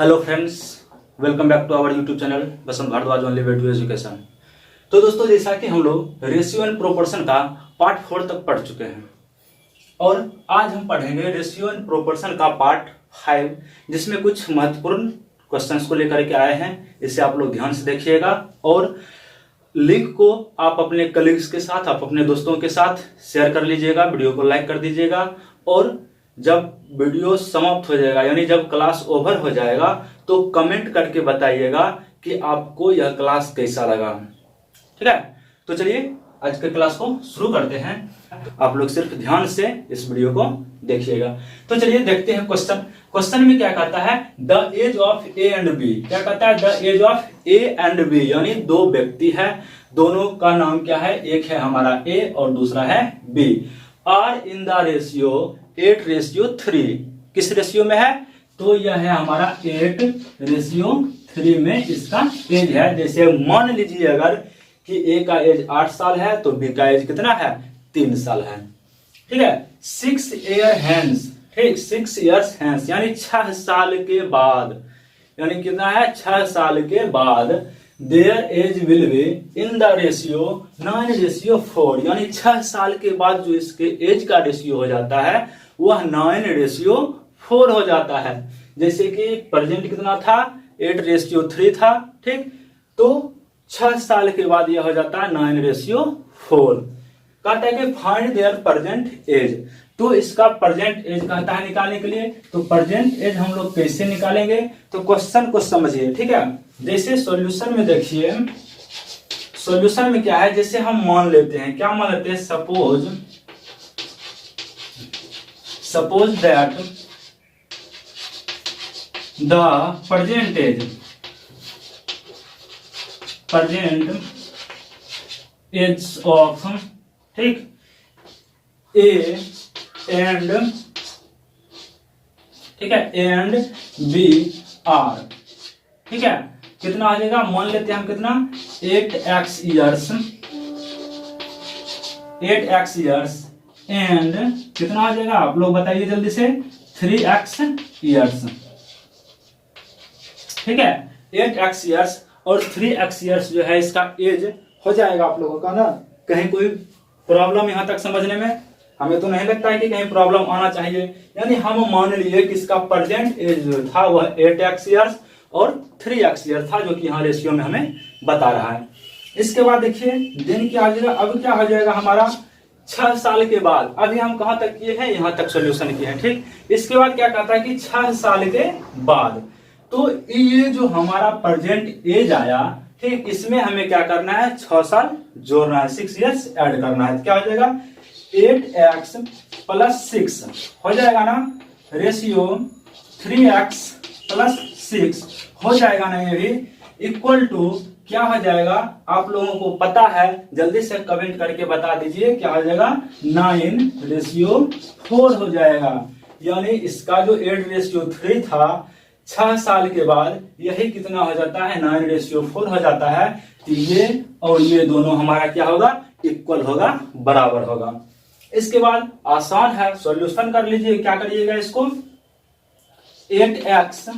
Hello friends, welcome back to our YouTube channel Basant Bhardwaj only way to education. तो दोस्तों, जैसा कि हम लोग रेशियो एंड प्रोपोर्शन का पार्ट 4 तक पढ़ चुके हैं और आज हम पढ़ेंगे रेशियो एंड प्रोपोर्शन का पार्ट 5, जिसमें कुछ महत्वपूर्ण क्वेश्चंस को लेकर के आए हैं। इसे आप लोग ध्यान से देखिएगा और लिंक को आप अपने कलीग्स के साथ, आप अपने दोस्तों के साथ शेयर कर लीजिएगा, वीडियो को लाइक कर दीजिएगा और जब वीडियो समाप्त हो जाएगा यानी जब क्लास ओवर हो जाएगा तो कमेंट करके बताइएगा कि आपको यह क्लास कैसा लगा। ठीक है, तो चलिए आज के क्लास को शुरू करते हैं। आप लोग सिर्फ ध्यान से इस वीडियो को देखिएगा। तो चलिए देखते हैं क्वेश्चन में क्या कहता है, the age of A and B. क्या कहता है, the age of A and B, यानी दो व्यक्ति है, दोनों का नाम क्या है, एक है हमारा ए और दूसरा है B, are in the ratio 8:3। किस रेशियो में है, तो यह है हमारा 8:3 में इसका एज है। जैसे मान लीजिए अगर कि ए का एज 8 साल है तो बी का एज कितना है, 3 साल है। ठीक है, 6 ईयर हैंस, ठीक, 6 ईयर्स हैंस यानी 6 साल के बाद, यानी कितना है, 6 साल के बाद their age will be in the ratio 9:4, यानी 6 साल के बाद जो इसके एज का रेशियो हो जाता है वह 9:4 हो जाता है। जैसे कि प्रेजेंट कितना था, 8:3 था। ठीक, तो 6 साल के बाद यह हो जाता है 9:4। कहता है कि फाइंड देयर प्रेजेंट एज, तो इसका प्रेजेंट एज कहता है निकालने के लिए। तो प्रेजेंट एज हम लोग कैसे निकालेंगे, तो क्वेश्चन को समझिए। ठीक है, जैसे सॉल्यूशन में देखिए, सॉल्यूशन में क्या है, जैसे हम मान लेते हैं, क्या मान लेते हैं, suppose that the present age of, ठीक, ए एंड, ठीक है, एंड बी आर, ठीक है, कितना आ जाएगा, मान लेते हैं हम कितना, 8x इयर्स एंड कितना आ जाएगा, आप लोग बताइए जल्दी से, 3x इयर्स। ठीक है, 8x इयर्स और 3x इयर्स जो है इसका एज हो जाएगा आप लोगों का ना। कहीं कोई प्रॉब्लम यहां तक समझने में हमें तो नहीं लगता है कि कहीं प्रॉब्लम आना चाहिए। यानी हम मान लिए कि इसका प्रेजेंट एज जो था वह 8x इयर्स और 3x ईयर था, जो कि यहाँ रेशियो में हमें बता रहा है। इसके बाद देखिए दिन क्या आ जाएगा, अब क्या हो जाएगा हमारा 6 साल के बाद। अभी हम कहां तक किए हैं, यहां तक सॉल्यूशन किए हैं। ठीक, इसके बाद क्या कहता है कि 6 साल के बाद, तो ये जो हमारा प्रेजेंट एज आया, ठीक, इसमें हमें क्या करना है, 6 साल जोड़ना है, 6 इयर्स ऐड करना है। क्या हो जाएगा, 8x + 6 हो जाएगा ना, रेशियो 3x + 6 हो जाएगा ना, ये भी इक्वल टू क्या हो जाएगा, आप लोगों को पता है, जल्दी से कमेंट करके बता दीजिए क्या हो जाएगा, 9:4 हो जाएगा। यानी इसका जो 8:3 था, 6 साल के बाद यही कितना हो जाता है, 9:4 हो जाता है। तो ये और ये दोनों हमारा क्या होगा, इक्वल होगा, बराबर होगा। इसके बाद आसान है, सॉल्यूशन कर लीजिए। क्या करिएगा, इसको 8x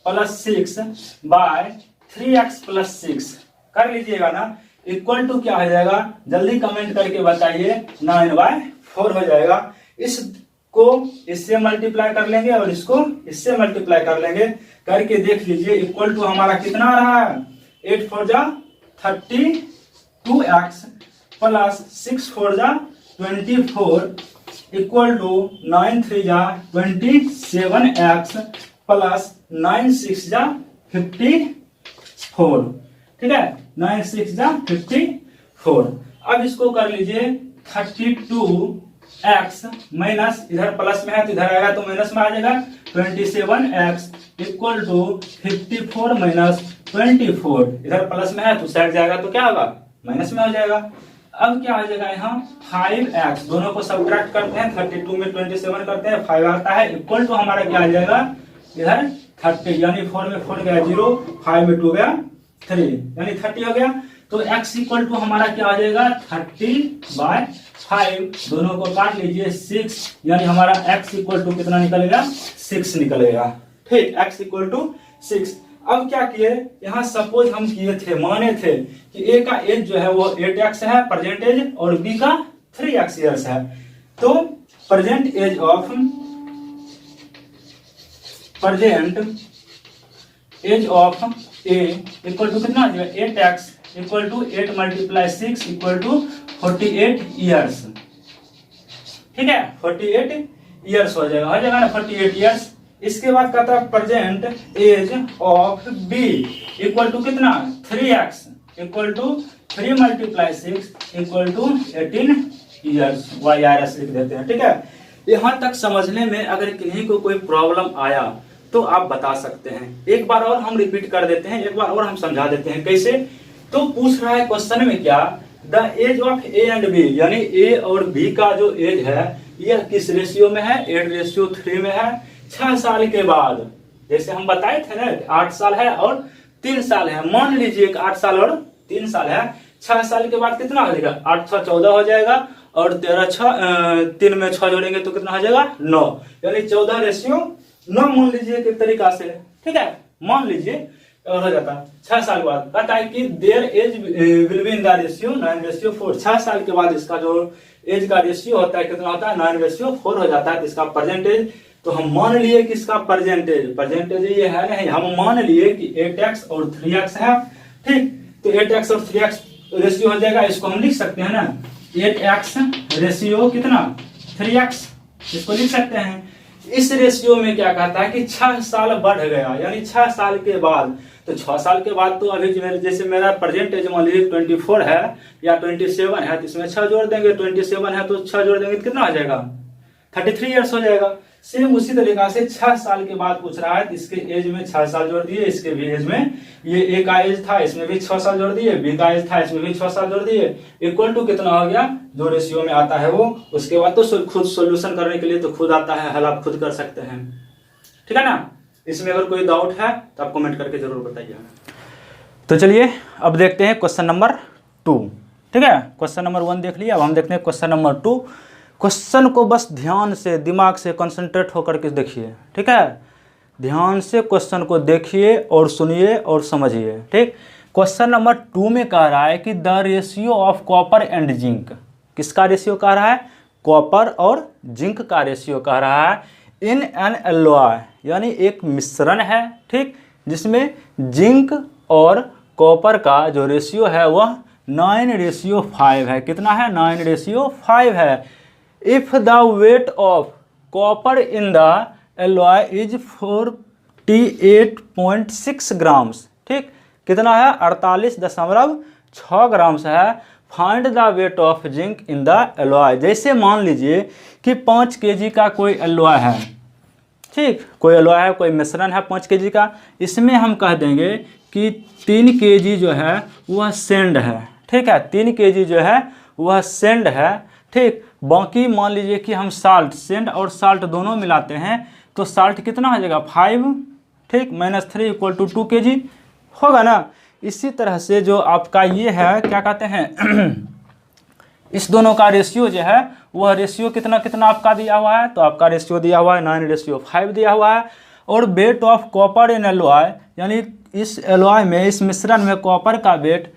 + 6 बाय 3x + 6 कर लीजिएगा ना, इक्वल टू क्या हो जाएगा, जल्दी कमेंट करके बताइए, 9/4 हो जाएगा। इसको इससे मल्टीप्लाई कर लेंगे और इसको इससे मल्टीप्लाई कर लेंगे, करके देख लीजिए इक्वल टू हमारा कितना आ रहा है, 8 4 जा 32x + 6 4 जा 24 इक्वल टू 9 3 जा 27x + 9 6 जा 54। ठीक है, 9 6 जा 54। अब इसको कर लीजिए 32x माइनस, इधर प्लस में है तो इधर आएगा तो माइनस में आ जाएगा, 27x इक्वल टू 54 माइनस 24, इधर प्लस में है तो साइड जाएगा तो क्या होगा, माइनस में हो जाएगा। अब क्या आ जाएगा, यहाँ 5x, दोनों को सब्ट्रैक्ट करते हैं, 32 में 27 करते हैं, 5 आता है, इक्वल टू हमारा क्या आ जाएगा, इधर 30, यानी 4 में 4 गया 0, 5 में 2 गया 3, यानी 30 हो गया। तो x इक्वल टू हमारा क्या आ जाएगा, 30/5, दोनों को काट लीजिए, 6, यानी हमारा x इक्वल टू कितना निकलेगा, 6 निकलेगा। ठीक, x इक्वल टू 6। अब क्या किए, यहाँ सपोज हम किए थे, माने थे कि ए का एज जो है वो 8x है प्रेजेंट एज और बी का 3x ईयर्स है। तो present age of A equal to कितना, 8x equal to 8 × 6 equal to 48 years. ठीक है, 48 ईयर्स हो जाएगा ना, 48 ईयर्स। इसके बाद कहता है present age of B equal to कितना, 3x equal to 3 × 6 equal to 18 years, YRS लिख देते हैं। ठीक है, यहाँ तक समझने में अगर किन्हीं को कोई प्रॉब्लम आया तो आप बता सकते हैं। एक बार और हम रिपीट कर देते हैं, एक बार और हम समझा देते हैं कैसे। तो पूछ रहा है क्वेश्चन में क्या, the age of A and B, यानी ए और बी का जो एज है यह किस रेशियो में है, 8:3 में है। 6 साल के बाद, जैसे हम बताए थे ना 8 साल है और 3 साल है, मान लीजिए 8 साल और 3 साल है। 6 साल के बाद कितना हो जाएगा, 8 × 6 = 14 हो जाएगा और 3 में 6 जोड़ेंगे तो कितना हो जाएगा, 9, यानी 14:9 मान लीजिए एक तरीका से। ठीक है, मान लीजिए और हो जाता है 6 साल के बाद। कहता है कि their age will be in the ratio 9:4। 6 साल के बाद इसका जो एज का रेशियो होता है कितना होता है, 9:4 हो जाता है। तो इसका परसेंटेज, तो हम मान लिए कि इसका परसेंटेज ये है नहीं, हम मान लिए कि 8x और 3x है। ठीक, तो 8x और 3x रेशियो हो जाएगा, इसको हम लिख सकते हैं ना, 8x रेशियो कितना, 3x, इसको लिख सकते हैं। इस रेशियो में क्या कहता है कि 6 साल बढ़ गया, यानी 6 साल के बाद। तो 6 साल के बाद तो अभी जैसे मेरा परसेंटेज मान लीजिए 24 है या 27 है, तो इसमें 6 जोड़ देंगे। 27 है तो 6 जोड़ देंगे तो कितना हो जाएगा, 33 ईयर्स हो जाएगा। सेम उसी तरीका से 6 साल के बाद पूछ रहा है, तो इसके एज में 6 साल जोड़ दिए, इसके भी एज में, ये ए का एज था इसमें भी 6 साल जोड़ दिए, बी का एज था इसमें भी 6 साल जोड़ दिए, इक्वल टू कितना हो गया, जो रेशियो में आता है वो। उसके बाद तो खुद सोल्यूशन करने के लिए तो खुद आता है, हल आप खुद कर सकते हैं। ठीक है ना, इसमें अगर कोई डाउट है तो आप कमेंट करके जरूर बताइए। तो चलिए अब देखते हैं क्वेश्चन नंबर 2। ठीक है, क्वेश्चन नंबर 1 देख लिया, अब हम देखते हैं क्वेश्चन नंबर 2। क्वेश्चन को बस ध्यान से, दिमाग से कंसंट्रेट होकर के देखिए। ठीक है, ध्यान से क्वेश्चन को देखिए और सुनिए और समझिए। ठीक, क्वेश्चन नंबर 2 में कह रहा है कि the ratio of copper and zinc, किसका रेशियो कह रहा है, कॉपर और जिंक का रेशियो कह रहा है, इन एन एलॉय, यानी एक मिश्रण है। ठीक, जिसमें जिंक और कॉपर का जो रेशियो है वह 9:5 है। कितना है, 9:5 है। If the weight of copper in the alloy is 48.6 grams. ठीक, कितना है, 48.6 ग्राम्स है। Find the wait of zinc in the alloy. जैसे मान लीजिए कि 5 kg का कोई एलॉय है। ठीक, कोई एलॉय है, कोई मिश्रण है 5 kg का, इसमें हम कह देंगे कि 3 kg जो है वह सेंड है। ठीक है, 3 kg जो है वह सेंड है। ठीक, बाकी मान लीजिए कि हम साल्ट, सेंड और साल्ट दोनों मिलाते हैं तो साल्ट कितना हो जाएगा, 5। ठीक, -3 = 2 kg होगा ना। इसी तरह से जो आपका ये है क्या कहते हैं इस दोनों का रेशियो जो है वह रेशियो कितना कितना आपका दिया हुआ है, तो आपका रेशियो दिया हुआ है 9:5 दिया हुआ है। और weight of copper in alloy, यानी इस एलॉय में, इस मिश्रण में कॉपर का वेट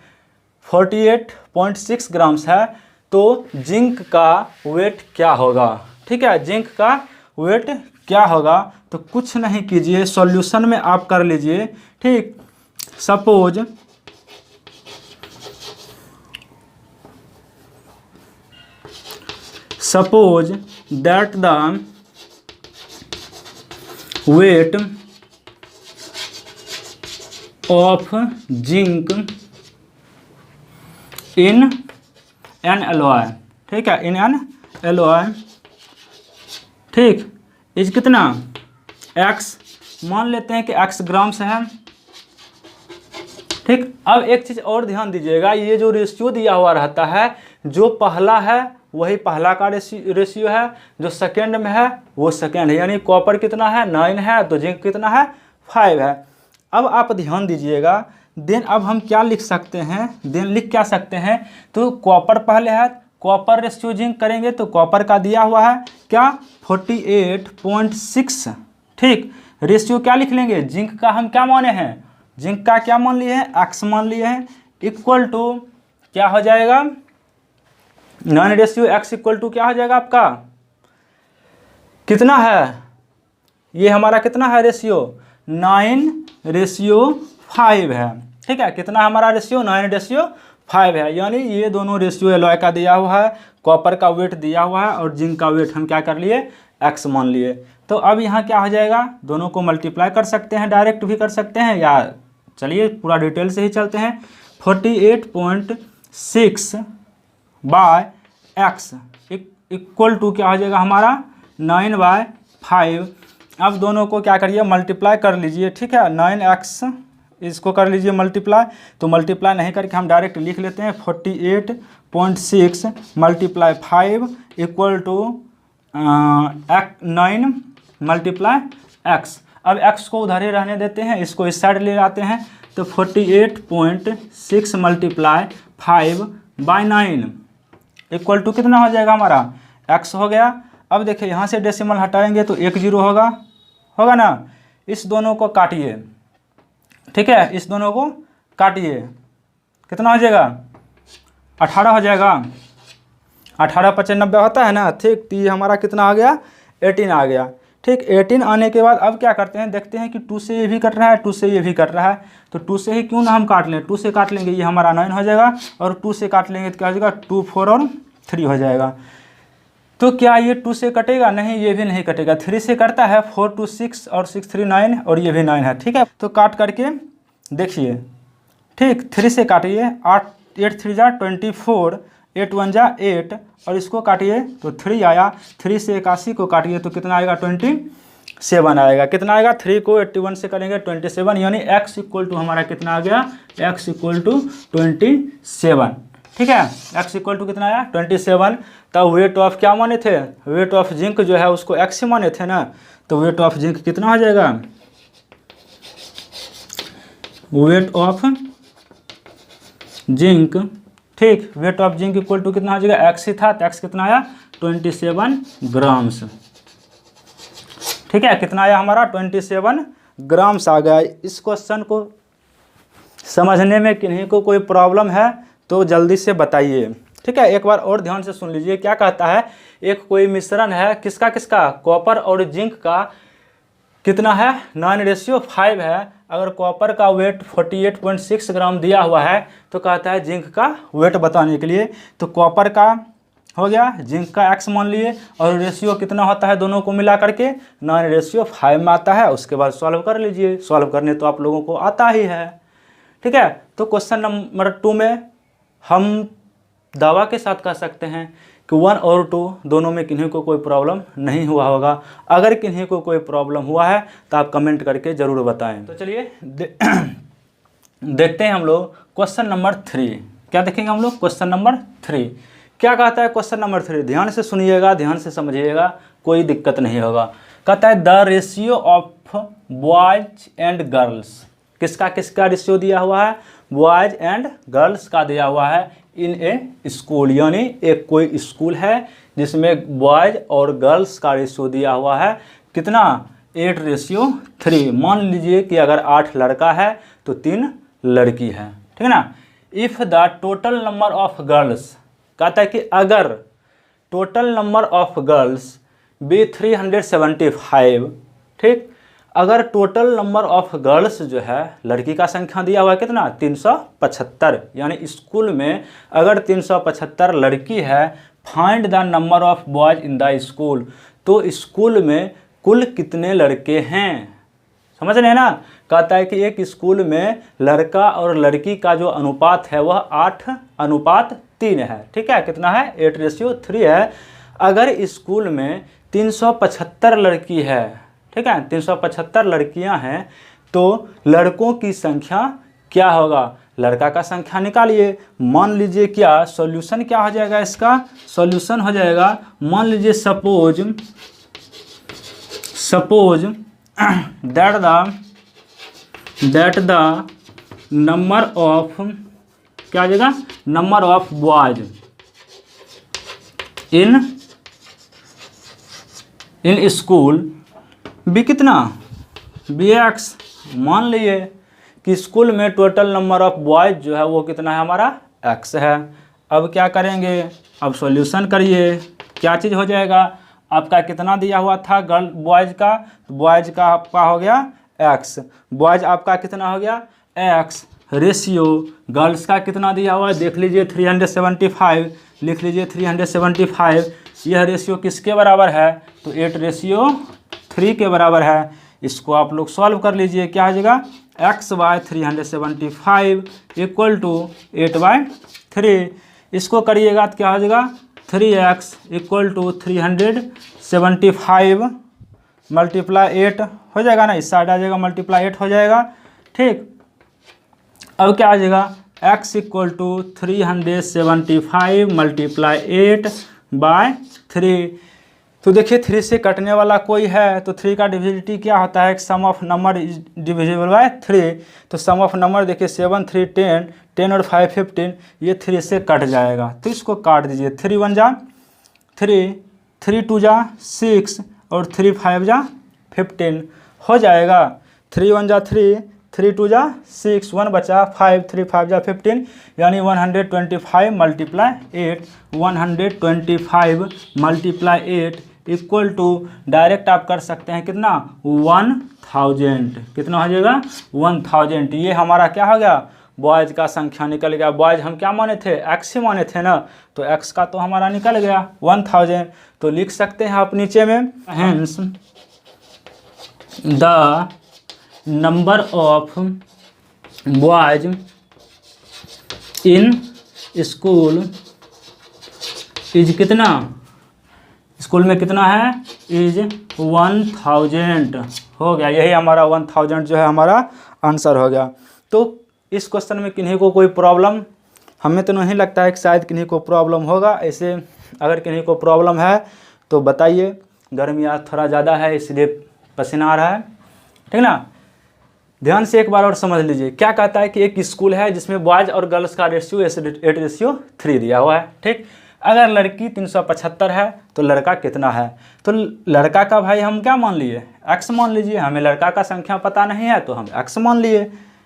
48.6 ग्राम्स है। तो जिंक का वेट क्या होगा। ठीक है, जिंक का वेट क्या होगा, तो कुछ नहीं कीजिए, सॉल्यूशन में आप कर लीजिए। ठीक, suppose that the wait of zinc in an alloy, ठीक है, इन एन एलॉय, ठीक, इज कितना, x, मान लेते हैं कि x ग्राम्स है। ठीक, अब एक चीज़ और ध्यान दीजिएगा, ये जो रेशियो दिया हुआ रहता है, जो पहला है वही पहला का रेशियो है, जो सेकेंड में है वो सेकेंड है। यानी कॉपर कितना है, 9 है, तो जिंक कितना है, 5 है। अब आप ध्यान दीजिएगा, देन अब हम क्या लिख सकते हैं, देन लिख क्या सकते हैं, तो कॉपर पहले है, कॉपर रेशियो जिंक करेंगे तो कॉपर का दिया हुआ है क्या, 48.6। ठीक, रेशियो क्या लिख लेंगे, जिंक का हम क्या माने हैं, जिंक का क्या मान लिए हैं, x मान लिए हैं, इक्वल टू क्या हो जाएगा, 9 रेशियो x इक्वल टू क्या हो जाएगा आपका, कितना है ये हमारा, कितना है रेशियो, 9:5 है। ठीक है, कितना हमारा रेशियो, 9:5 है। यानी ये दोनों रेशियो एलॉय का दिया हुआ है, कॉपर का वेट दिया हुआ है और जिंक का वेट हम क्या कर लिए, x मान लिए। तो अब यहाँ क्या हो जाएगा, दोनों को मल्टीप्लाई कर सकते हैं, डायरेक्ट भी कर सकते हैं, या चलिए पूरा डिटेल से ही चलते हैं। 48.6 बाय x इक्वल टू क्या हो जाएगा हमारा, 9/5। अब दोनों को क्या करिए, मल्टीप्लाई कर लीजिए। ठीक है, 9x इसको कर लीजिए मल्टीप्लाई, तो मल्टीप्लाई नहीं करके हम डायरेक्ट लिख लेते हैं 48.6 multiply 5 equal to 9 multiply x। अब x को उधर ही रहने देते हैं, इसको इस साइड ले आते हैं, तो 48.6 मल्टीप्लाई 5 बाई 9 इक्वल टू कितना हो जाएगा हमारा, x हो गया। अब देखिए यहाँ से डेसिमल हटाएंगे तो 1 0 होगा ना। इस दोनों को काटिए, ठीक है, इस दोनों को काटिए, कितना हो जाएगा, 18 हो जाएगा। 18 × 5 = 90 होता है ना। ठीक, तो ये हमारा कितना आ गया, 18 आ गया। ठीक, 18 आने के बाद अब क्या करते हैं, देखते हैं कि 2 से ये भी कट रहा है, 2 से ये भी कट रहा है, तो 2 से ही क्यों ना हम काट लें, 2 से काट लेंगे, ये हमारा 9 हो जाएगा, और 2 से काट लेंगे तो क्या हो जाएगा, 2 4 और 3 हो जाएगा। तो क्या ये 2 से कटेगा, नहीं, ये भी नहीं कटेगा। 3 से कटता है, 4 2 6 और 6 3 9, और ये भी 9 है। ठीक है, तो काट करके देखिए। ठीक, 3 से काटिए, 8 3 = 24, 8 1 = 8, और इसको काटिए तो 3 आया। 3 से 81 को काटिए तो कितना आएगा, 27 आएगा। कितना आएगा, 3 को 81 से करेंगे 27, यानी x इक्वल टू हमारा कितना आ गया, x इक्वल टू 27। ठीक है, x इक्वल टू कितना आया, 27। तब वेट ऑफ क्या माने थे, वेट ऑफ जिंक जो है उसको x ही माने थे ना, तो वेट ऑफ जिंक कितना हो जाएगा, वेट ऑफ जिंक। ठीक, weight of zinc equal to कितना हो जाएगा, x ही था, तो x कितना आया, 27 ग्राम्स। ठीक है, कितना आया हमारा, 27 ग्राम्स आ गया। इस क्वेश्चन को समझने में किन्हीं को कोई प्रॉब्लम है तो जल्दी से बताइए। ठीक है, एक बार और ध्यान से सुन लीजिए क्या कहता है। एक कोई मिश्रण है, किसका किसका, कॉपर और जिंक का, कितना है, 9:5 है। अगर कॉपर का वेट 48.6 ग्राम दिया हुआ है, तो कहता है जिंक का वेट बताने के लिए, तो कॉपर का हो गया, जिंक का x मान लिए, और रेशियो कितना होता है दोनों को मिला करके, 9:5 में आता है। उसके बाद सॉल्व कर लीजिए, सॉल्व करने तो आप लोगों को आता ही है। ठीक है, तो क्वेश्चन नंबर 2 में हम दावा के साथ कह सकते हैं कि 1 और 2 दोनों में किन्हीं को कोई प्रॉब्लम नहीं हुआ होगा। अगर किन्हीं को कोई प्रॉब्लम हुआ है तो आप कमेंट करके ज़रूर बताएं। तो चलिए देखते हैं हम लोग क्वेश्चन नंबर 3। क्या देखेंगे हम लोग, क्वेश्चन नंबर 3 क्या कहता है। क्वेश्चन नंबर 3 ध्यान से सुनिएगा, ध्यान से समझिएगा, कोई दिक्कत नहीं होगा। कहता है the ratio of boys and girls, किसका किसका रेशियो दिया हुआ है, बॉयज एंड गर्ल्स का दिया हुआ है इन ए स्कूल, यानी एक कोई स्कूल है जिसमें बॉयज और गर्ल्स का रेशियो दिया हुआ है कितना, 8:3। मान लीजिए कि अगर 8 लड़का है तो 3 लड़की है, ठीक है ना। If the total number of girls, कहता है कि अगर total number of girls be 375, ठीक, अगर टोटल नंबर ऑफ गर्ल्स जो है, लड़की का संख्या दिया हुआ है कितना, 375, यानी स्कूल में अगर 375 लड़की है, find the number of boys in the school, तो स्कूल में कुल कितने लड़के हैं, समझ रहे हैं ना। कहता है कि एक स्कूल में लड़का और लड़की का जो अनुपात है वह 8:3 है, ठीक है, कितना है, 8:3 है। अगर स्कूल में 375 लड़की है, ठीक है, 375 लड़कियां हैं, तो लड़कों की संख्या क्या होगा, लड़का का संख्या निकालिए। मान लीजिए क्या सॉल्यूशन क्या हो जाएगा, इसका सॉल्यूशन हो जाएगा, मान लीजिए suppose that the number of, क्या आ जाएगा, number of boys in school भी कितना bx। मान लिए कि स्कूल में टोटल नंबर ऑफ बॉयज जो है वो कितना है हमारा x है। अब क्या करेंगे, अब सॉल्यूशन करिए, क्या चीज़ हो जाएगा, आपका कितना दिया हुआ था गर्ल बॉयज़ का, तो बॉयज़ का आपका हो गया x, बॉयज़ आपका कितना हो गया x, रेशियो गर्ल्स का कितना दिया हुआ है देख लीजिए 375, लिख लीजिए 375। यह रेशियो किसके बराबर है, तो 8:3 के बराबर है। इसको आप लोग सॉल्व कर लीजिए, क्या हो जाएगा x/375 इक्वल टू 8/3। इसको करिएगा तो क्या हो जाएगा 3x इक्वल टू 375 मल्टीप्लाई 8 हो जाएगा ना, इस साइड आ जाएगा मल्टीप्लाई 8 हो जाएगा। ठीक, अब क्या आ जाएगा x इक्वल टू 375 मल्टीप्लाई 8/3। तो देखिए 3 से कटने वाला कोई है तो 3 का डिविजिबिलिटी क्या होता है, sum of number is divisible by 3। तो सम ऑफ नंबर देखिए 7 3 10, 10 और 5 15, ये 3 से कट जाएगा तो इसको काट दीजिए। 3 1 जा 3, 3 2 जा 6 और 3 5 जा 15 हो जाएगा। 3 1 जा 3, 3 2 जा 6, 1 बचा 5, 3 5 जा 15, यानी 125 multiply 8, 125 multiply 8 equal to direct आप कर सकते हैं कितना 1000, कितना हो जाएगा 1000। ये हमारा क्या हो गया बॉयज़ का संख्या निकल गया। बॉयज़ हम क्या माने थे x ही माने थे ना, तो x का तो हमारा निकल गया 1000। तो लिख सकते हैं आप नीचे में, hence the number of boys in school is कितना, स्कूल में कितना है इज 1000 हो गया। यही हमारा 1000 जो है हमारा आंसर हो गया। तो इस क्वेश्चन में किन्हीं को कोई प्रॉब्लम, हमें तो नहीं लगता है कि शायद किन्हीं को प्रॉब्लम होगा। ऐसे अगर किन्हीं को प्रॉब्लम है तो बताइए। गर्मी आज थोड़ा ज़्यादा है इसलिए पसीना आ रहा है, ठीक ना। ध्यान से एक बार और समझ लीजिए, क्या कहता है कि एक स्कूल है जिसमें बॉयज़ और गर्ल्स का रेशियो 8:3 दिया हुआ है। ठीक, अगर लड़की 375 है तो लड़का कितना है, तो लड़का का भाई हम क्या मान लिए x मान लीजिए। हमें लड़का का संख्या पता नहीं है तो हम x मान लिए।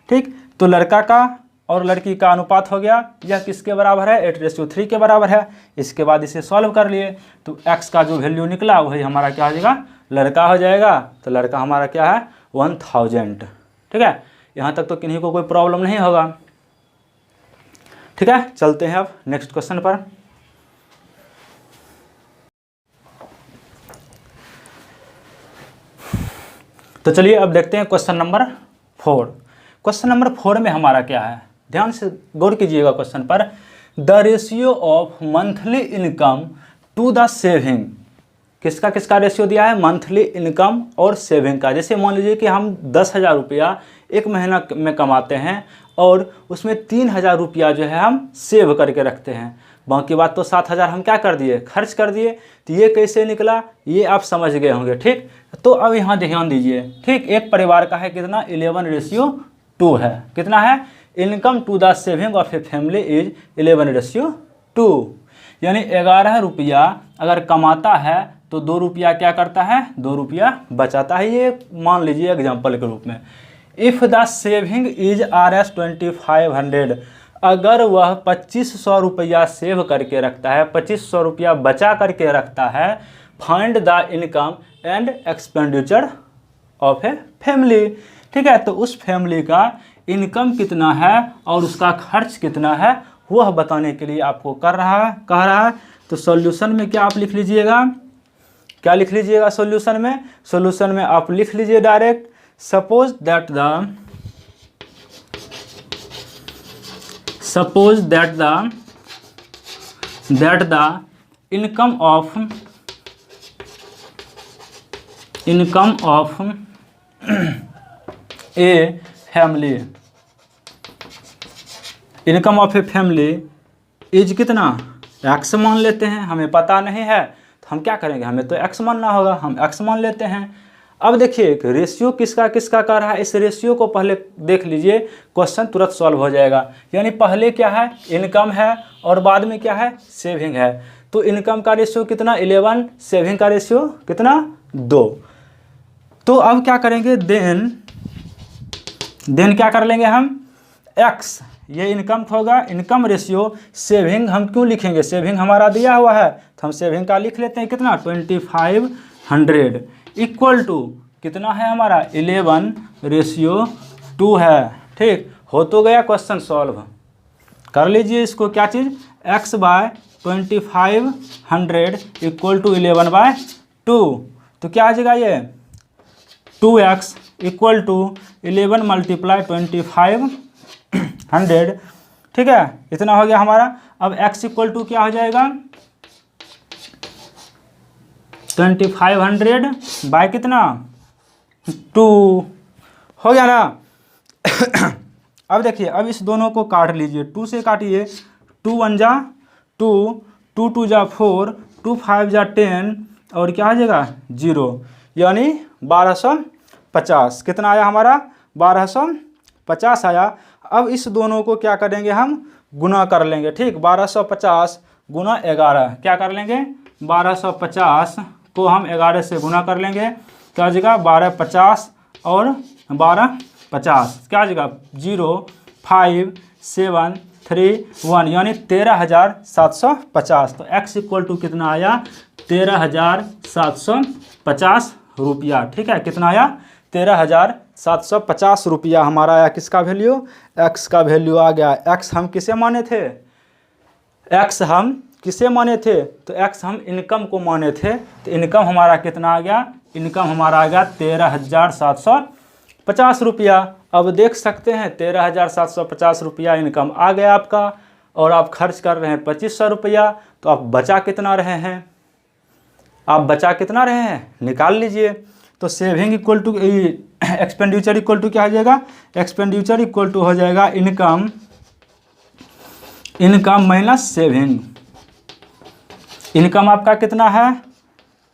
ठीक, तो लड़का का और लड़की का अनुपात हो गया, यह किसके बराबर है 8:3 के बराबर है। इसके बाद इसे सॉल्व कर लिए तो x का जो वैल्यू निकला वही हमारा क्या हो जाएगा लड़का हो जाएगा। तो लड़का हमारा क्या है 1000। ठीक है, यहाँ तक तो किन्हीं को कोई प्रॉब्लम नहीं होगा। ठीक है, चलते हैं अब नेक्स्ट क्वेश्चन पर। तो चलिए अब देखते हैं क्वेश्चन नंबर 4। क्वेश्चन नंबर 4 में हमारा क्या है, ध्यान से गौर कीजिएगा क्वेश्चन पर। The ratio of monthly income to the saving, किसका किसका रेशियो दिया है मंथली इनकम और सेविंग का। जैसे मान लीजिए कि हम 10,000 रुपया एक महीना में कमाते हैं और उसमें 3,000 रुपया जो है हम सेव करके रखते हैं, बाकी बात तो 7,000 हम क्या कर दिए खर्च कर दिए। तो ये कैसे निकला ये आप समझ गए होंगे। ठीक, तो अब यहाँ ध्यान दीजिए। ठीक, एक परिवार का है कितना 11:2 है। कितना है income to the saving of a family is 11:2, यानी 11 रुपया अगर कमाता है तो 2 रुपया क्या करता है 2 रुपया बचाता है। ये मान लीजिए एग्जाम्पल के रूप में। If the saving is Rs 2500, अगर वह 2500 रुपया सेव करके रखता है, 2500 रुपया बचा करके रखता है, find the income and expenditure of a family. ठीक है, तो उस फैमिली का इनकम कितना है और उसका खर्च कितना है वह बताने के लिए आपको कह रहा है। तो सॉल्यूशन में क्या आप लिख लीजिएगा, क्या लिख लीजिएगा सॉल्यूशन में, सॉल्यूशन में आप लिख लीजिए direct, suppose that the income of a family, income of a family is कितना x मान लेते हैं। हमें पता नहीं है तो हम क्या करेंगे, हमें तो x मानना होगा, हम x मान लेते हैं। अब देखिए रेशियो किसका किसका कर रहा है, इस रेशियो को पहले देख लीजिए, क्वेश्चन तुरंत सॉल्व हो जाएगा। यानी पहले क्या है इनकम है और बाद में क्या है सेविंग है। तो इनकम का रेशियो कितना 11, सेविंग का रेशियो कितना 2। तो अब क्या करेंगे, देन क्या कर लेंगे हम, एक्स, ये इनकम होगा, इनकम रेशियो। सेविंग हम क्यों लिखेंगे, सेविंग हमारा दिया हुआ है तो हम सेविंग का लिख लेते हैं, कितना 2500 इक्वल टू कितना है हमारा 11:2 है। ठीक, हो तो गया क्वेश्चन सॉल्व। कर लीजिए इसको, क्या चीज़, x/2500 इक्वल टू 11/2। तो क्या आ जाएगा ये 2x इक्वल टू 11 × 2500। ठीक है, इतना हो गया हमारा। अब x इक्वल टू क्या हो जाएगा 2500 बाय कितना 2, हो गया ना। अब देखिए, अब इस दोनों को काट लीजिए, 2 से काटिए, 2 1 जा 2, 2 2 जा 4, 2 5 जा 10 और क्या आ जाएगा 0, यानी 1250। कितना आया हमारा 1250 आया। अब इस दोनों को क्या करेंगे हम, गुना कर लेंगे। ठीक, 1250 गुना 11, क्या कर लेंगे 1250 को हम 11 से गुना कर लेंगे, क्या आ जाएगा 1250 और 1250 क्या आ जाएगा 05731, यानी 13,750। तो x इक्वल टू कितना आया 13,750 रुपया। ठीक है, कितना आया 13,750 रुपया हमारा आया। किसका वैल्यू, x का वैल्यू आ गया। x हम किसे माने थे, x हम किसे माने थे, तो x हम इनकम को माने थे। तो इनकम हमारा कितना आ गया, इनकम हमारा आ गया 13,750 रुपया। अब देख सकते हैं 13,750 रुपया इनकम आ गया आपका, और आप खर्च कर रहे हैं 2500 रुपया। तो आप बचा कितना रहे हैं, आप बचा कितना रहे हैं निकाल लीजिए। तो saving equal to expenditure equal to क्या हो जाएगा, एक्सपेंडिचर इक्वल टू हो जाएगा इनकम माइनस सेविंग। इनकम आपका कितना है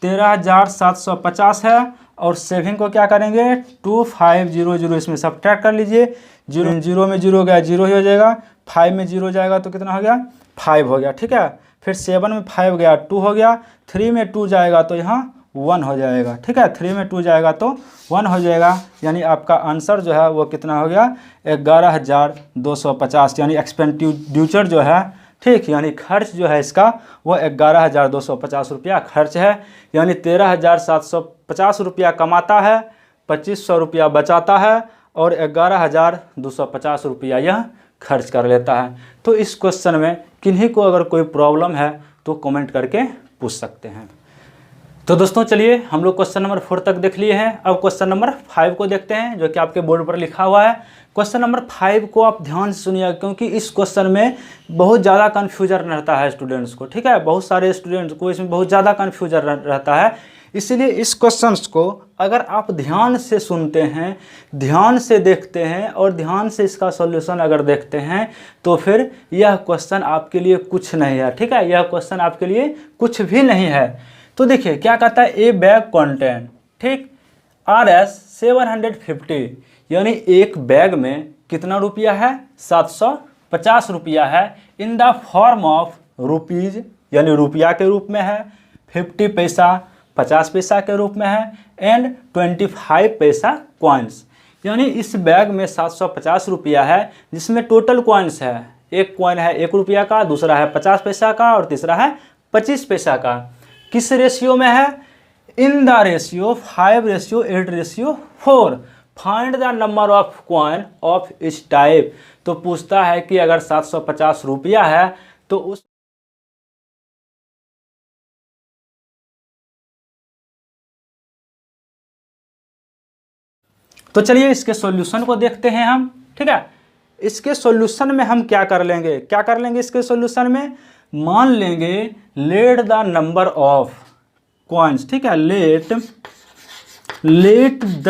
13,750 है, और सेविंग को क्या करेंगे 2500, इसमें सब्ट्रैक्ट कर लीजिए। 0 में 0 गया 0 ही हो जाएगा, 5 में 0 जाएगा तो कितना हो गया 5 हो गया। ठीक है, फिर 7 में 5 गया 2 हो गया, 3 में 2 जाएगा तो यहाँ 1 हो जाएगा। ठीक है, 3 में 2 जाएगा तो 1 हो जाएगा, यानी आपका आंसर जो है वो कितना हो गया 11,250, यानी एक्सपेंडिचर जो है, ठीक, यानी खर्च जो है इसका वो 11,250 रुपया खर्च है। यानी 13,750 रुपया कमाता है, 2500 रुपया बचाता है, और 11,250 रुपया यह खर्च कर लेता है। तो इस क्वेश्चन में किन्हीं को अगर कोई प्रॉब्लम है तो कमेंट करके पूछ सकते हैं। तो दोस्तों चलिए, हम लोग क्वेश्चन नंबर 4 तक देख लिए हैं। अब क्वेश्चन नंबर 5 को देखते हैं, जो कि आपके बोर्ड पर लिखा हुआ है। क्वेश्चन नंबर 5 को आप ध्यान से सुनिए, क्योंकि इस क्वेश्चन में बहुत ज़्यादा कन्फ्यूजन रहता है स्टूडेंट्स को। ठीक है, बहुत सारे स्टूडेंट्स को इसमें बहुत ज़्यादा कन्फ्यूजन रहता है। इसलिए इस क्वेश्चन को अगर आप ध्यान से सुनते हैं, ध्यान से देखते हैं और ध्यान से इसका सॉल्यूशन अगर देखते हैं, तो फिर यह क्वेश्चन आपके लिए कुछ नहीं है। ठीक है, यह क्वेश्चन आपके लिए कुछ भी नहीं है। तो देखिए क्या कहता है, ए बैग कंटेंट, ठीक, RS 750, यानी एक बैग में कितना रुपया है 750 रुपया है, in the form of rupees, यानी रुपया के रूप में है, 50 पैसा 50 पैसा के रूप में है, एंड 25 पैसा कॉइन्स, यानी इस बैग में 750 रुपया है, जिसमें टोटल कॉइन्स है, एक कॉइन है 1 रुपया का, दूसरा है 50 पैसा का, और तीसरा है 25 पैसा का। किस रेशियो में है, इन the ratio 5:8:4। Find the number of coin of इस टाइप। तो पूछता है कि अगर 750 रुपया है तो उस तो चलिए इसके सॉल्यूशन को देखते हैं हम। ठीक है, इसके सॉल्यूशन में हम क्या कर लेंगे, क्या कर लेंगे इसके सॉल्यूशन में, मान लेंगे let the number of coins. ठीक है, लेट द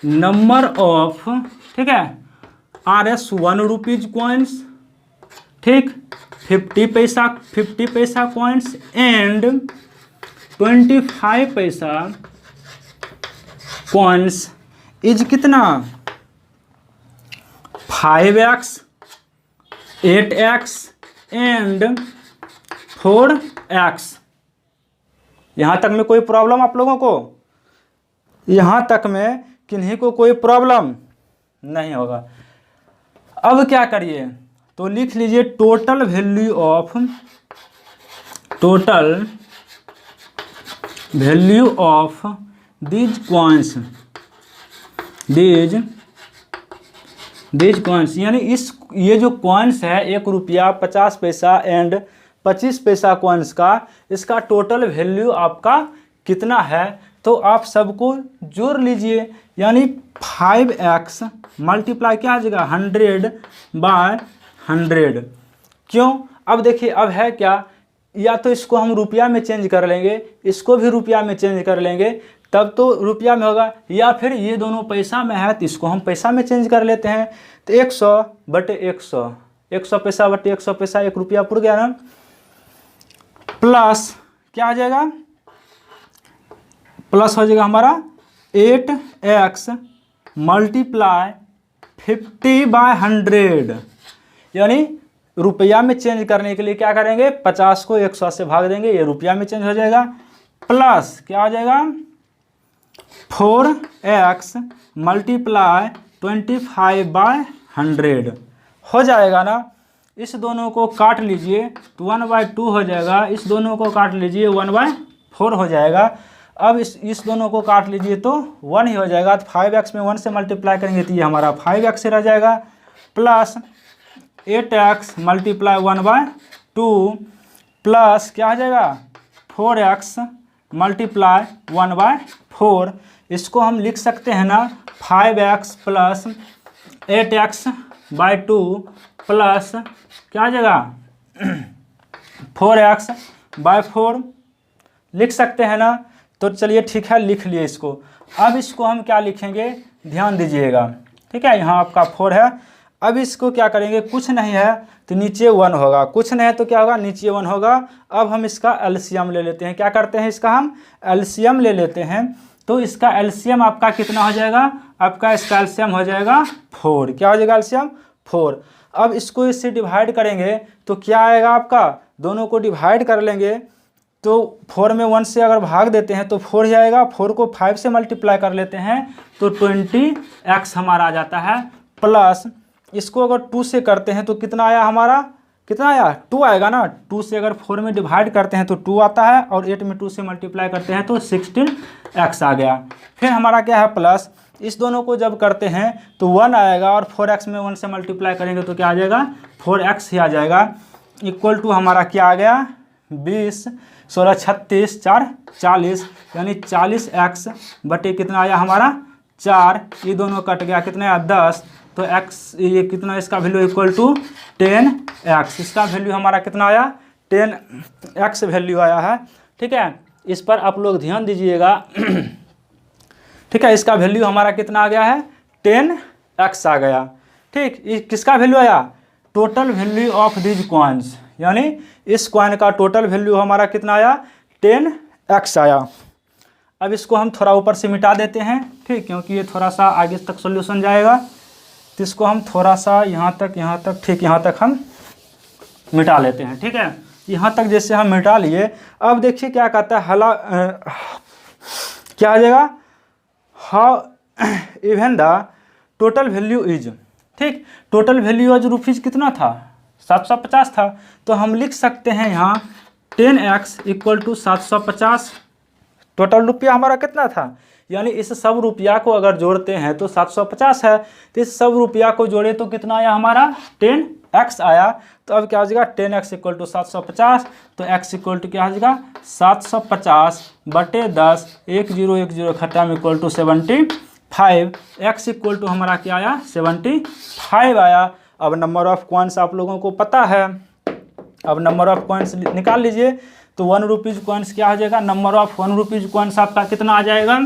नंबर ऑफ, ठीक है, RS 1 रुपीज कॉइन्स, ठीक, 50 पैसा कॉइन्स एंड 25 पैसा कॉइन्स इज कितना 5x 8x एंड 4x। यहां तक में कोई प्रॉब्लम आप लोगों को? यहाँ तक में किन्हीं को कोई प्रॉब्लम नहीं होगा। अब क्या करिए, तो लिख लीजिए total value of these coins, यानी ये जो कॉइन्स है 1 रुपया 50 पैसा एंड 25 पैसा कॉइन्स का, इसका टोटल वैल्यू आपका कितना है, तो आप सबको जोड़ लीजिए। यानी 5x मल्टीप्लाई क्या आ जाएगा 100/100। क्यों, अब देखिए अब है क्या, या तो इसको हम रुपया में चेंज कर लेंगे, इसको भी रुपया में चेंज कर लेंगे, तब तो रुपया में होगा, या फिर ये दोनों पैसा में है तो इसको हम पैसा में चेंज कर लेते हैं। तो 100/100, 100 पैसा बटे 100 पैसा, 1 रुपया पुर गया ना, प्लस क्या आ जाएगा, प्लस हो जाएगा हमारा 8x मल्टीप्लाई 50/100। यानी रुपया में चेंज करने के लिए क्या करेंगे, 50 को 100 से भाग देंगे, ये रुपया में चेंज हो जाएगा, प्लस क्या आ जाएगा 4x मल्टीप्लाई 25/100 हो जाएगा ना। इस दोनों को काट लीजिए तो 1/2 हो जाएगा, इस दोनों को काट लीजिए 1/4 हो जाएगा। अब इस दोनों को काट लीजिए तो 1 ही हो जाएगा। तो 5x में 1 से मल्टीप्लाई करेंगे तो ये हमारा 5x से रह जाएगा, प्लस 8x मल्टीप्लाई 1/2 प्लस क्या हो जाएगा 4x मल्टीप्लाई 1/4। इसको हम लिख सकते हैं ना 5x प्लस 8x/2 प्लस क्या आ जाएगा 4x/4 लिख सकते हैं ना। तो चलिए ठीक है, लिख लिए इसको। अब इसको हम क्या लिखेंगे, ध्यान दीजिएगा, ठीक है। यहाँ आपका 4 है, अब इसको क्या करेंगे, कुछ नहीं है तो नीचे 1 होगा, कुछ नहीं है तो क्या होगा नीचे 1 होगा। अब हम इसका एलसीएम ले लेते हैं, क्या करते हैं इसका हम एलसीएम ले लेते हैं। तो इसका एलसीएम आपका कितना हो जाएगा, आपका इसका एलसीएम हो जाएगा 4। क्या हो जाएगा एलसीएम 4। अब इसको इससे डिवाइड करेंगे तो क्या आएगा आपका, दोनों को डिवाइड कर लेंगे तो 4 में 1 से अगर भाग देते हैं तो 4 ही आएगा, 4 को 5 से मल्टीप्लाई कर लेते हैं तो 20x हमारा आ जाता है, प्लस इसको अगर 2 से करते हैं तो कितना आया हमारा, कितना आया 2 आएगा ना। 2 से अगर 4 में डिवाइड करते हैं तो 2 आता है, और 8 में 2 से मल्टीप्लाई करते हैं तो 16x आ गया। फिर हमारा क्या है प्लस, इस दोनों को जब करते हैं तो 1 आएगा, और 4x में 1 से मल्टीप्लाई करेंगे तो क्या आ जाएगा 4x ही आ जाएगा। इक्वल टू हमारा क्या आ गया 20, 16, 36, 4, 40, यानी 40x बटे कितना आया हमारा 4। ये दोनों कट गया, कितना आया 10, तो x ये कितना, इसका वैल्यू इक्वल टू 10x। इसका वैल्यू हमारा कितना आया 10x वैल्यू आया है, ठीक है। इस पर आप लोग ध्यान दीजिएगा, ठीक है। इसका वैल्यू हमारा कितना आ गया है 10x आ गया, ठीक। किसका वैल्यू आया, total value of these coins, यानी इस कॉइन का टोटल वैल्यू हमारा कितना आया 10x आया। अब इसको हम थोड़ा ऊपर से मिटा देते हैं, ठीक, क्योंकि ये थोड़ा सा आगे तक सॉल्यूशन जाएगा। तो इसको हम थोड़ा सा यहाँ तक ठीक यहाँ तक हम मिटा लेते हैं, ठीक है। यहाँ तक जैसे हम मिटा लिए, अब देखिए क्या कहता है क्या आ जाएगा, how even the total value is, ठीक। टोटल वैल्यू आज रुपीज़ कितना था 750 था, तो हम लिख सकते हैं यहाँ 10x इक्वल टू 750। टोटल रुपया हमारा कितना था, यानी इस सब रुपया को अगर जोड़ते हैं तो 750 है, तो इस सब रुपया को जोड़े तो कितना आया हमारा 10x आया। तो अब क्या हो जाएगा 10x इक्वल टू 750, तो x इक्वल टू क्या हो जाएगा 750 बटे 10, 1010 खत्म equal to 75। x equal to हमारा क्या आया 75 आया। अब नंबर ऑफ कॉइन्स आप लोगों को पता है, अब नंबर ऑफ कॉइन्स निकाल लीजिए। तो 1 रुपीज़ कॉइन्स क्या हो जाएगा, नंबर ऑफ 1 रुपीज़ कॉइन्स आपका कितना आ जाएगा,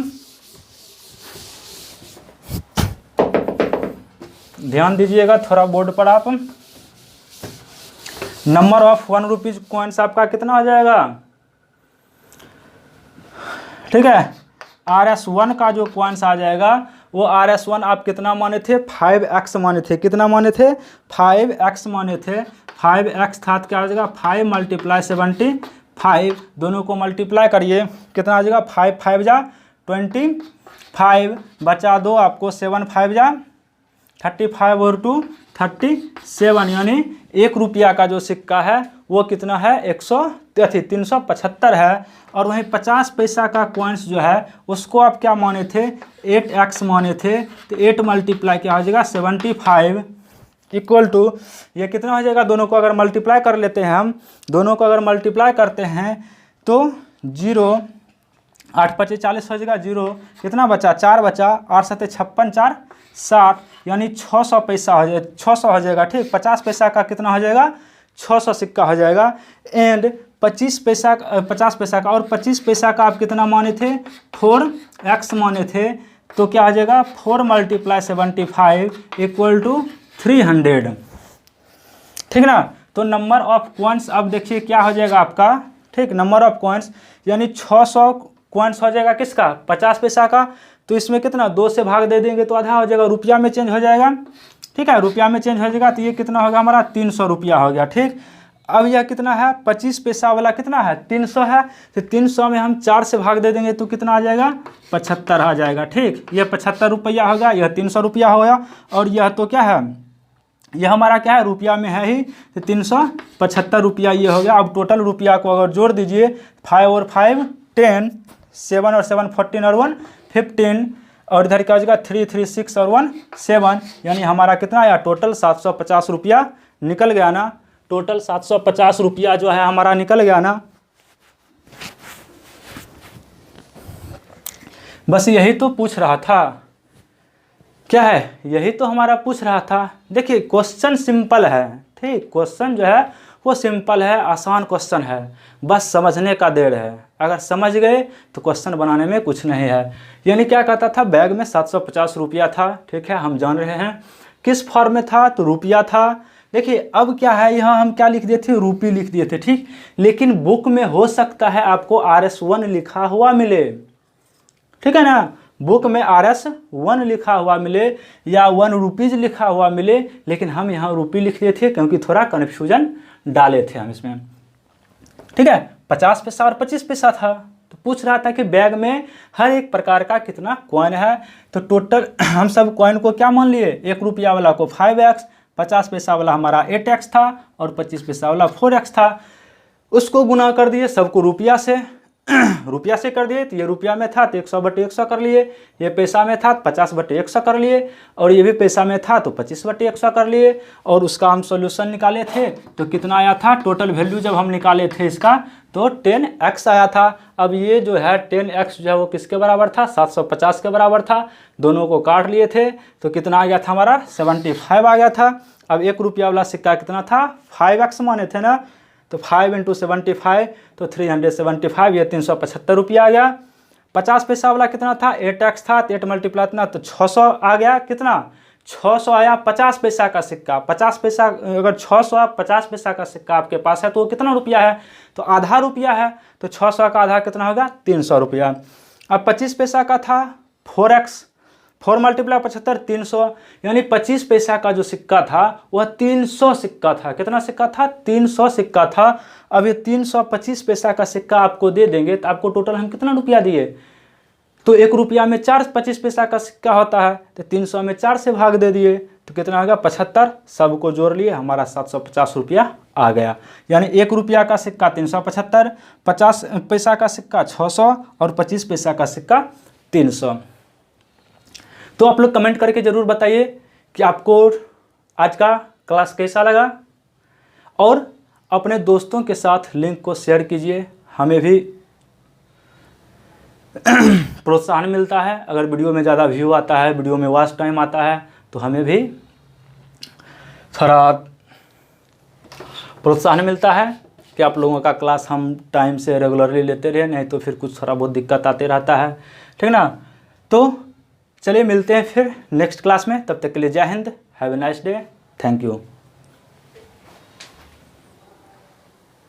ध्यान दीजिएगा थोड़ा बोर्ड पर आप। नंबर ऑफ 1 रुपीज़ कॉइन्स आपका कितना आ जाएगा, ठीक है। RS1 का जो कॉइन्स आ जाएगा वो RS1 आप कितना माने थे 5x माने थे, कितना माने थे 5x माने थे। 5x था तो क्या हो जाएगा 5 मल्टीप्लाई 75, दोनों को मल्टीप्लाई करिए कितना आ जाएगा 5 5 जा 25 बचा 2 आपको 7 5 जा 35 और 2 37, यानी 1 रुपया का जो सिक्का है वो कितना है 375 है। और वहीं 50 पैसा का कॉइन्स जो है उसको आप क्या माने थे 8x माने थे, तो 8 मल्टीप्लाई क्या हो जाएगा 75 इक्वल टू ये कितना हो जाएगा, दोनों को अगर मल्टीप्लाई कर लेते हैं हम, दोनों को अगर मल्टीप्लाई करते हैं तो 0 8 5 40 हो जाएगा, 0 कितना बचा 4 बचा, 8 7 56 4 60, यानी 600 पैसा हो जाएगा, 600 हो जाएगा ठीक। 50 पैसा का कितना हो जाएगा 600 सिक्का हो जाएगा। एंड 50 पैसा का और 25 पैसा का आप कितना माने थे 4x माने थे, तो क्या हो जाएगा 4 मल्टीप्लाई 75 इक्वल टू 300, ठीक ना। तो नंबर ऑफ कॉइन्स अब देखिए क्या हो जाएगा आपका, ठीक, नंबर ऑफ कॉइन्स यानी 600 कॉइन्स हो जाएगा किसका 50 पैसा का, तो इसमें कितना 2 से भाग दे देंगे तो आधा हो जाएगा, रुपया में चेंज हो जाएगा, ठीक है, रुपया में चेंज हो जाएगा, तो ये कितना होगा हमारा 300 रुपया हो गया, ठीक। अब यह कितना है 25 पैसा वाला कितना है 300 है, तो 300 में हम 4 से भाग दे देंगे तो कितना आ जाएगा 75 आ जाएगा, ठीक। यह 75 रुपया होगा, यह 300 रुपया होगा, और यह तो क्या है यह हमारा क्या है रुपया में है ही, तो 375 रुपया ये हो गया। अब टोटल रुपया को अगर जोड़ दीजिए 5 और 5 10, 7 और 7 14 और 1 15, और इधर क्या हो जाएगा 3 3 6 और 1 7, यानी हमारा कितना आया टोटल 750 रुपया निकल गया ना, टोटल 750 रुपया जो है हमारा निकल गया ना। बस यही तो पूछ रहा था, क्या है यही तो हमारा पूछ रहा था। देखिए क्वेश्चन सिंपल है, ठीक, क्वेश्चन जो है वो सिंपल है, आसान क्वेश्चन है, बस समझने का देर है। अगर समझ गए तो क्वेश्चन बनाने में कुछ नहीं है। यानी क्या कहता था बैग में 750 रुपया था, ठीक है, हम जान रहे हैं किस फॉर्म में था, तो रुपया था। देखिए अब क्या है यहाँ हम क्या लिख दिए थे रुपये लिख दिए थे, ठीक, लेकिन बुक में हो सकता है आपको RS1 लिखा हुआ मिले, ठीक है ना, बुक में RS1 लिखा हुआ मिले या 1 रुपीज़ लिखा हुआ मिले, लेकिन हम यहाँ रुपये लिख दिए थे क्योंकि थोड़ा कन्फ्यूजन डाले थे हम इसमें, ठीक है। 50 पैसा और 25 पैसा था, तो पूछ रहा था कि बैग में हर एक प्रकार का कितना कॉइन है, तो टोटल हम सब कॉइन को क्या मान लिए 1 रुपया वाला को 5x, 50 पैसा वाला हमारा 8x था और 25 पैसा वाला 4x था, उसको गुना कर दिए सबको रुपया से रुपया से कर दिए, तो ये रुपया में था तो 100/100 कर लिए, ये पैसा में था 50/100 कर लिए, और ये भी पैसा में था तो 25/100 कर लिए, और उसका हम सॉल्यूशन निकाले थे तो कितना आया था टोटल वैल्यू जब हम निकाले थे इसका तो 10x आया था। अब ये जो है 10x जो है वो किसके बराबर था 750 के बराबर था, दोनों को काट लिए थे तो कितना आ गया था हमारा 75 आ गया था। अब 1 रुपया वाला सिक्का कितना था 5x माने थे ना, तो 5 × 75 तो 375, ये 375 रुपया आ गया। 50 पैसा वाला कितना था 8x था, 8 मल्टीप्लाई इतना तो 600 आ गया, कितना 600 आया 50 पैसा का सिक्का। 50 पैसा अगर 600 50 पैसा का सिक्का आपके पास है तो कितना रुपया है, तो आधा रुपया है, तो 600 का आधा कितना होगा 300 रुपया। अब 25 पैसा का था 4x, 4 मल्टीप्लाई 75 300, यानी 25 पैसा का जो सिक्का था वह 300 सिक्का था। कितना सिक्का था 300 सिक्का था। अब ये 325 पैसा का सिक्का आपको दे देंगे तो आपको टोटल हम कितना रुपया दिए, तो 1 रुपया में 4 25 पैसा का सिक्का होता है, तो 300 में 4 से भाग दे दिए तो कितना होगा 75, सबको जोड़ लिए हमारा 750 रुपया आ गया। यानी 1 रुपया का सिक्का 375, 50 पैसा का सिक्का 600 और 25 पैसा का सिक्का 300। तो आप लोग कमेंट करके ज़रूर बताइए कि आपको आज का क्लास कैसा लगा, और अपने दोस्तों के साथ लिंक को शेयर कीजिए, हमें भी प्रोत्साहन मिलता है। अगर वीडियो में ज़्यादा व्यू आता है, वीडियो में वॉच टाइम आता है, तो हमें भी थोड़ा प्रोत्साहन मिलता है कि आप लोगों का क्लास हम टाइम से रेगुलरली लेते रहे, नहीं तो फिर कुछ थोड़ा बहुत दिक्कत आते रहता है, ठीक ना। तो चलिए मिलते हैं फिर नेक्स्ट क्लास में, तब तक के लिए जय Hind, have a nice day, thank you.